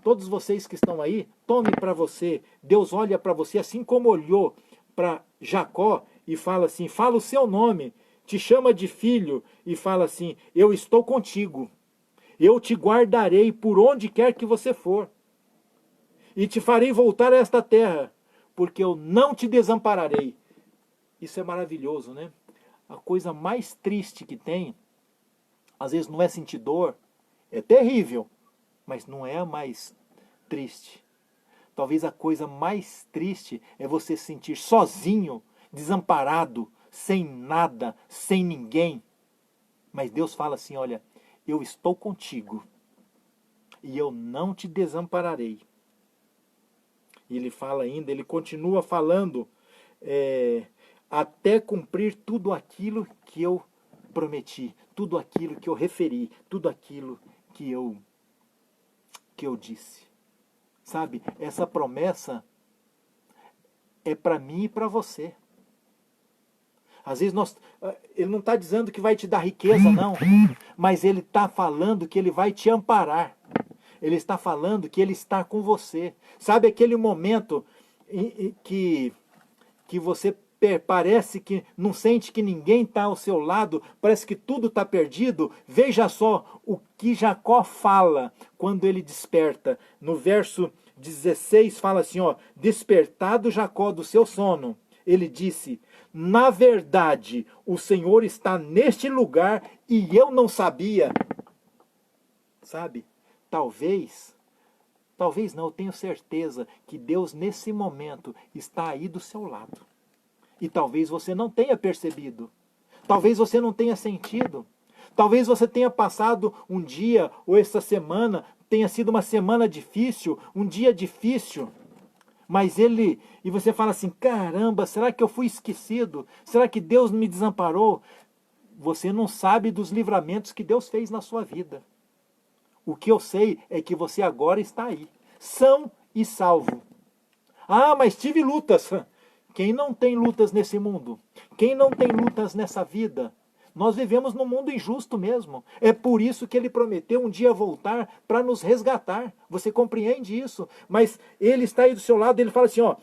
todos vocês que estão aí, tome para você. Deus olha para você assim como olhou para Jacó e fala assim, fala o seu nome, te chama de filho e fala assim, eu estou contigo, eu te guardarei por onde quer que você for e te farei voltar a esta terra, porque eu não te desampararei. Isso é maravilhoso, né? A coisa mais triste que tem, às vezes não é sentir dor, é terrível, mas não é a mais triste. Talvez a coisa mais triste é você se sentir sozinho, desamparado, sem nada, sem ninguém. Mas Deus fala assim, olha, eu estou contigo e eu não te desampararei. E ele fala ainda, ele continua falando, até cumprir tudo aquilo que eu prometi, tudo aquilo que eu referi, tudo aquilo que eu disse. Sabe, essa promessa é para mim e para você. Às vezes ele não está dizendo que vai te dar riqueza, não, mas ele está falando que ele vai te amparar. Ele está falando que ele está com você. Sabe aquele momento que você parece que não sente que ninguém está ao seu lado, parece que tudo está perdido? Veja só o que Jacó fala quando ele desperta. No verso 16 fala assim, ó, despertado Jacó do seu sono, ele disse, na verdade, o Senhor está neste lugar e eu não sabia. Sabe? Talvez não, eu tenho certeza que Deus nesse momento está aí do seu lado. E talvez você não tenha percebido. Talvez você não tenha sentido. Talvez você tenha passado um dia ou essa semana, tenha sido uma semana difícil, um dia difícil. Mas e você fala assim, caramba, será que eu fui esquecido? Será que Deus me desamparou? Você não sabe dos livramentos que Deus fez na sua vida. O que eu sei é que você agora está aí, são e salvo. Ah, mas tive lutas. Quem não tem lutas nesse mundo? Quem não tem lutas nessa vida? Nós vivemos num mundo injusto mesmo. É por isso que ele prometeu um dia voltar para nos resgatar. Você compreende isso? Mas ele está aí do seu lado, ele fala assim, ó,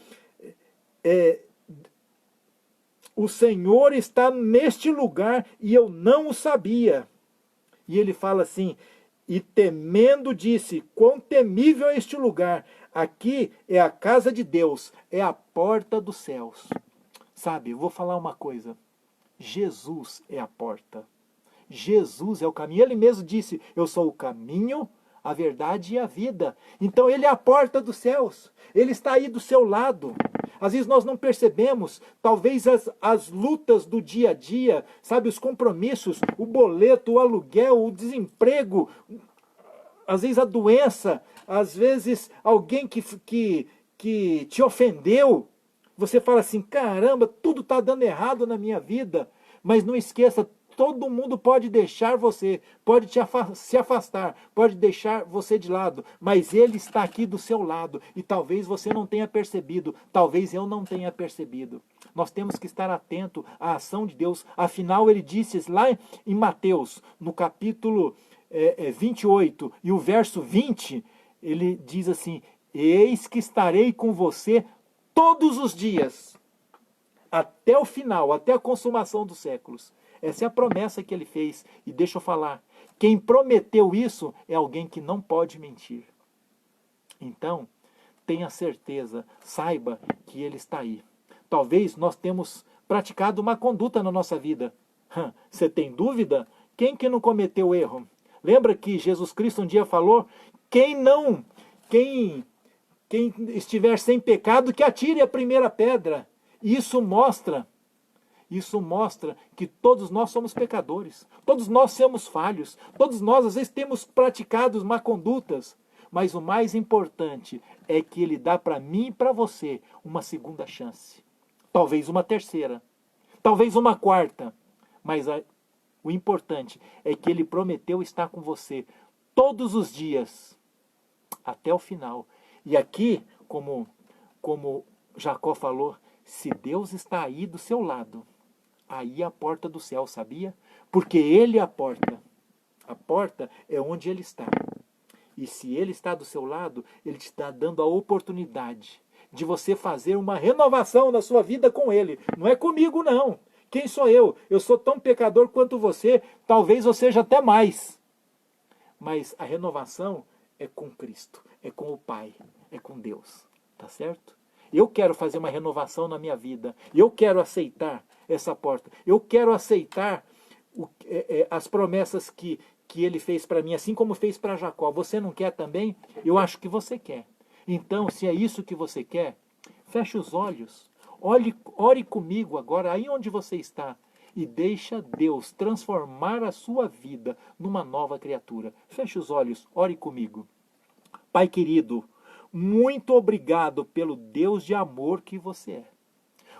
o Senhor está neste lugar e eu não o sabia. E ele fala assim, e temendo disse, quão temível é este lugar, aqui é a casa de Deus, é a porta dos céus. Sabe, eu vou falar uma coisa, Jesus é a porta, Jesus é o caminho, ele mesmo disse, eu sou o caminho, a verdade e a vida. Então ele é a porta dos céus, ele está aí do seu lado. Às vezes nós não percebemos, talvez as lutas do dia a dia, sabe, os compromissos, o boleto, o aluguel, o desemprego, às vezes a doença, às vezes alguém que te ofendeu. Você fala assim, caramba, tudo está dando errado na minha vida. Mas não esqueça, todo mundo pode deixar você, pode se afastar, pode deixar você de lado, mas ele está aqui do seu lado e talvez você não tenha percebido, talvez eu não tenha percebido. Nós temos que estar atento à ação de Deus. Afinal, ele disse lá em Mateus, no capítulo 28 e o verso 20, ele diz assim, eis que estarei com você todos os dias, até o final, até a consumação dos séculos. Essa é a promessa que ele fez. E deixa eu falar, quem prometeu isso é alguém que não pode mentir. Então, tenha certeza, saiba que ele está aí. Talvez nós temos praticado uma conduta na nossa vida. Você tem dúvida? Quem que não cometeu erro? Lembra que Jesus Cristo um dia falou, quem estiver sem pecado, que atire a primeira pedra. Isso mostra que todos nós somos pecadores, todos nós somos falhos, todos nós às vezes temos praticado má condutas, mas o mais importante é que ele dá para mim e para você uma segunda chance, talvez uma terceira, talvez uma quarta, mas o importante é que ele prometeu estar com você todos os dias, até o final. E aqui, como Jacó falou, se Deus está aí do seu lado, aí é a porta do céu, sabia? Porque Ele é a porta. A porta é onde Ele está. E se Ele está do seu lado, Ele te está dando a oportunidade de você fazer uma renovação na sua vida com Ele. Não é comigo, não. Quem sou eu? Eu sou tão pecador quanto você, talvez eu seja até mais. Mas a renovação é com Cristo, é com o Pai, é com Deus. Tá certo? Eu quero fazer uma renovação na minha vida. Eu quero aceitar essa porta. Eu quero aceitar as promessas que Ele fez para mim, assim como fez para Jacó. Você não quer também? Eu acho que você quer. Então, se é isso que você quer, feche os olhos. Ore comigo agora, aí onde você está. E deixa Deus transformar a sua vida numa nova criatura. Feche os olhos, ore comigo. Pai querido, muito obrigado pelo Deus de amor que você é.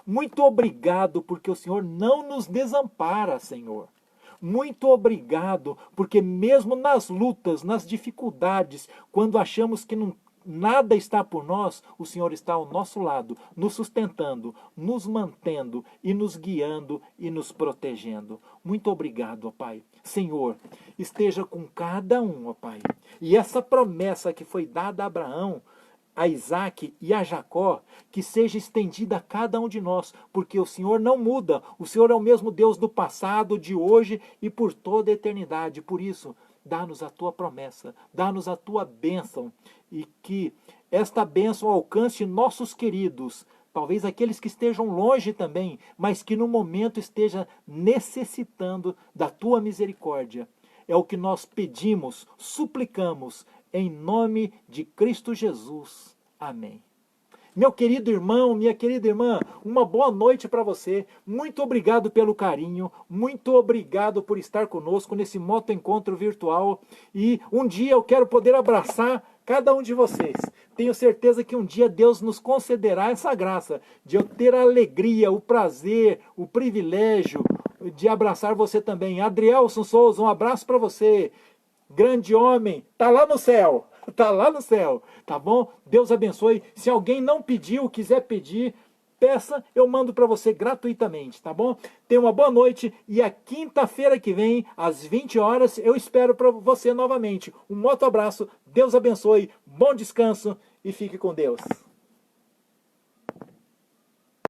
Muito obrigado porque o Senhor não nos desampara, Senhor. Muito obrigado porque mesmo nas lutas, nas dificuldades, quando achamos que nada está por nós, o Senhor está ao nosso lado, nos sustentando, nos mantendo e nos guiando e nos protegendo. Muito obrigado, ó Pai. Senhor, esteja com cada um, ó Pai. E essa promessa que foi dada a Abraão, a Isaac e a Jacó, que seja estendida a cada um de nós, porque o Senhor não muda, o Senhor é o mesmo Deus do passado, de hoje e por toda a eternidade. Por isso, dá-nos a tua promessa, dá-nos a tua bênção, e que esta bênção alcance nossos queridos, talvez aqueles que estejam longe também, mas que no momento esteja necessitando da tua misericórdia. É o que nós pedimos, suplicamos, em nome de Cristo Jesus. Amém. Meu querido irmão, minha querida irmã, uma boa noite para você. Muito obrigado pelo carinho, muito obrigado por estar conosco nesse moto encontro virtual. E um dia eu quero poder abraçar cada um de vocês. Tenho certeza que um dia Deus nos concederá essa graça de eu ter a alegria, o prazer, o privilégio de abraçar você também. Adrielson Souza, um abraço para você. Grande homem, tá lá no céu, tá lá no céu, tá bom? Deus abençoe. Se alguém não pediu, quiser pedir, peça, eu mando para você gratuitamente, tá bom? Tenha uma boa noite e a quinta-feira que vem, às 20 horas, eu espero para você novamente. Um moto abraço, Deus abençoe, bom descanso e fique com Deus.